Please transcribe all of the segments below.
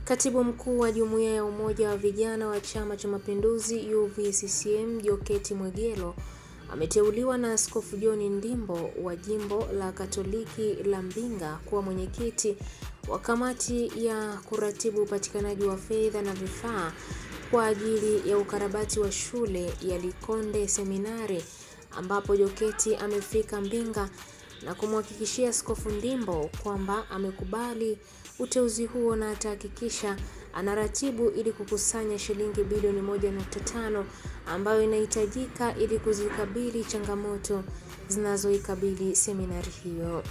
Katibu mkuu wa Jumuiya ya Umoja wa Vijana wa Chama cha Mapinduzi UVCCM Joketi Mwegelo ameteuliwa na Askofu John Ndimbo wa Jimbo la Katoliki la Mbinga kuwa mwenyekiti wa kamati ya kuratibu upatikanaji wa fedha na vifaa kwa ajili ya ukarabati wa shule ya Likonde Seminari, ambapo Joketi amefika Mbinga na kumhakikishia Askofu Ndimbo kwamba amekubali uteuzi huo na atahakikisha anaratibu ili kukusanya shilingi bilioni 1.5 ambayo inahitajika ili kuzikabili changamoto zinazoikabili seminari hiyo.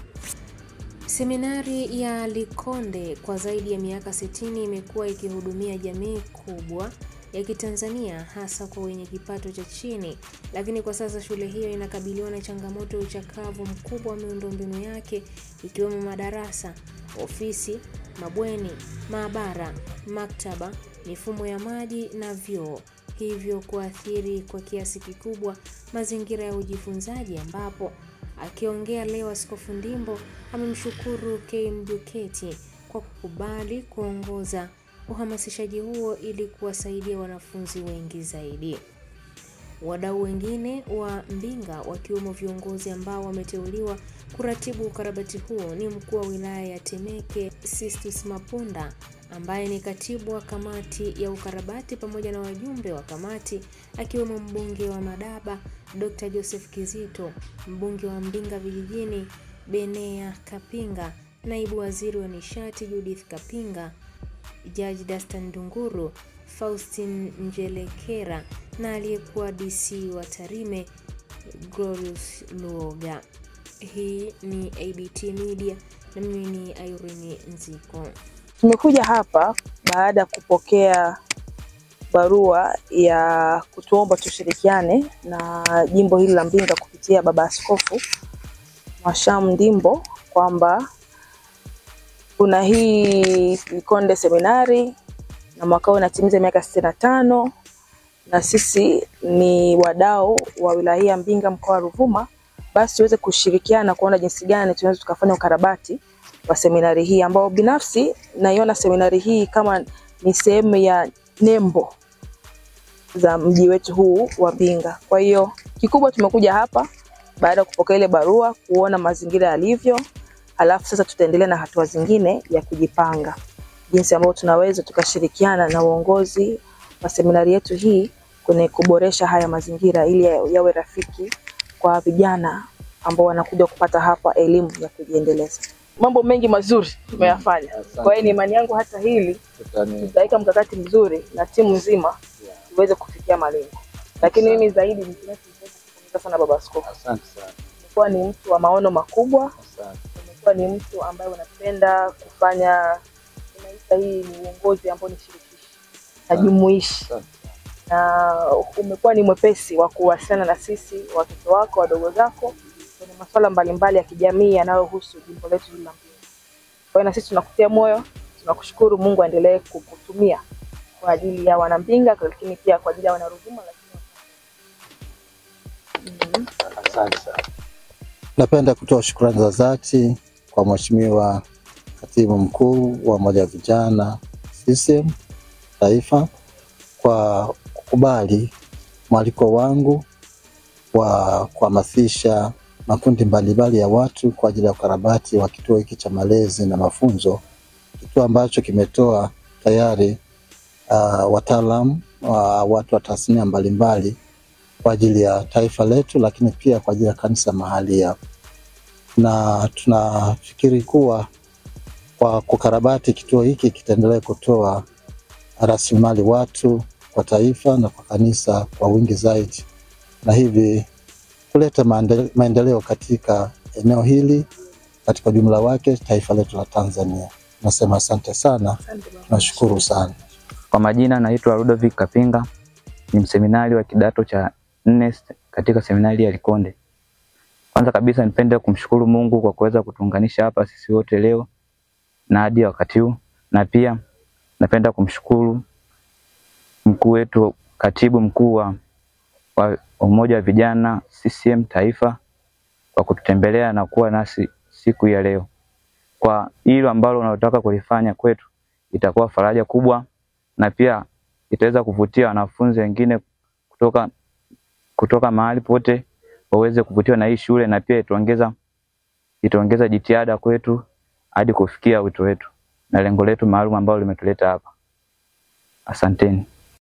Seminari ya Likonde kwa zaidi ya miaka 60 imekuwa ikihudumia jamii kubwa ya Kitanzania hasa kwa wenye kipato cha chini, lakini kwa sasa shule hiyo inakabiliwa na changamoto ya uchakavu mkubwa wa miundombinu yake ikiwemo madarasa, ofisi, mabweni, maabara, maktaba, mifumo ya maji na vyoo, hivyo kuathiri kwa kiasi kikubwa mazingira ya ujifunzaji, ambapo akiongea leo Askofu Ndimbo amemshukuru KM Joketi kwa kukubali kuongoza uhamasishaji huo ili kuwasaidia wanafunzi wengi zaidi. Wadau wengine wa Mbinga wakiwemo viongozi ambao wameteuliwa kuratibu ukarabati huo ni mkuu wa wilaya ya Temeke Sistus Mapunda ambaye ni katibu wa kamati ya ukarabati, pamoja na wajumbe wa kamati akiwemo mbunge wa Madaba Dr. Joseph Kizito, mbunge wa Mbinga vijijini Benea Kapinga, naibu waziri wa nishati Judith Kapinga, Jaji Dastan Dunguru, Faustin Njelekera na aliyekuwa DC wa Tarime Glorious Luoga. Hii ni ABT Media na mimi ni Irene Nziko. Tumekuja hapa baada ya kupokea barua ya kutuomba tushirikiane na jimbo hili la Mbinga kupitia baba askofu Mhashamu Ndimbo kwamba kuna hii Likonde Seminari na mwaka huu inatimiza miaka 65 na sisi ni wadau wa wilaya ya Mbinga mkoa wa Ruvuma, basi tuweze kushirikiana kuona jinsi gani tunaweza tukafanya ukarabati wa seminari hii, ambao binafsi naiona seminari hii kama ni sehemu ya nembo za mji wetu huu wa Mbinga. Kwa hiyo kikubwa tumekuja hapa baada ya kupokea ile barua kuona mazingira yalivyo, halafu sasa tutaendelea na hatua zingine ya kujipanga jinsi ambavyo tunaweza tukashirikiana na uongozi wa seminari yetu hii kwenye kuboresha haya mazingira ili yawe rafiki kwa vijana ambao wanakuja kupata hapa elimu ya kujiendeleza. Mambo mengi mazuri tumeyafanya. Kwa hiyo ni imani yangu hata hili tutaweka mkakati mzuri na timu nzima tuweze kufikia malengo. Lakini mimi zaidi nipenda kushukuru sana baba askofu. Asante sana. Kwa ni mtu wa maono makubwa. Asante. Kwa ni mtu ambaye unapenda kufanya inaita hii ni uongozi ambao ni shirikishi na jumuishi. Na umekuwa ni mwepesi wa kuwasiliana na sisi watoto wako, wadogo zako kwenye masuala mbalimbali ya kijamii yanayohusu jimbo letu la Mbinga. Kwa hiyo na sisi tunakutia moyo, tunakushukuru. Mungu aendelee kukutumia kwa ajili ya wana Mbinga, lakini pia kwa ajili ya wana Ruvuma. Asante sana. Napenda kutoa shukrani za dhati kwa Mheshimiwa Katibu Mkuu wa Umoja wa Vijana CCM Taifa kwa kukubali mwaliko wangu wa kuhamasisha makundi mbalimbali ya watu kwa ajili ya ukarabati wa kituo hiki cha malezi na mafunzo, kituo ambacho kimetoa tayari wataalamu watu wa tasnia mbalimbali kwa ajili ya taifa letu, lakini pia kwa ajili ya kanisa mahali hapa. Na tunafikiri kuwa kwa kukarabati kituo hiki kitaendelea kutoa rasilimali watu kwa taifa na kwa kanisa kwa wingi zaidi, na hivi kuleta maendeleo katika eneo hili katika jumla wake taifa letu la Tanzania. Nasema asante sana. Tunashukuru sana. Kwa majina naitwa Ludovic Kapinga, ni mseminari wa kidato cha 4 katika seminari ya Likonde. Kwanza kabisa nipende kumshukuru Mungu kwa kuweza kutuunganisha hapa sisi wote leo na hadi wakati huu, na pia napenda kumshukuru mkuu wetu, katibu mkuu wa Umoja wa Vijana CCM Taifa kwa kututembelea na kuwa nasi siku ya leo. Kwa hilo ambalo unataka kulifanya kwetu, itakuwa faraja kubwa, na pia itaweza kuvutia wanafunzi wengine kutoka mahali pote waweze kuvutiwa na hii shule, na pia itaongeza jitihada kwetu hadi kufikia wito wetu na lengo letu maalum ambalo limetuleta hapa. Asanteni.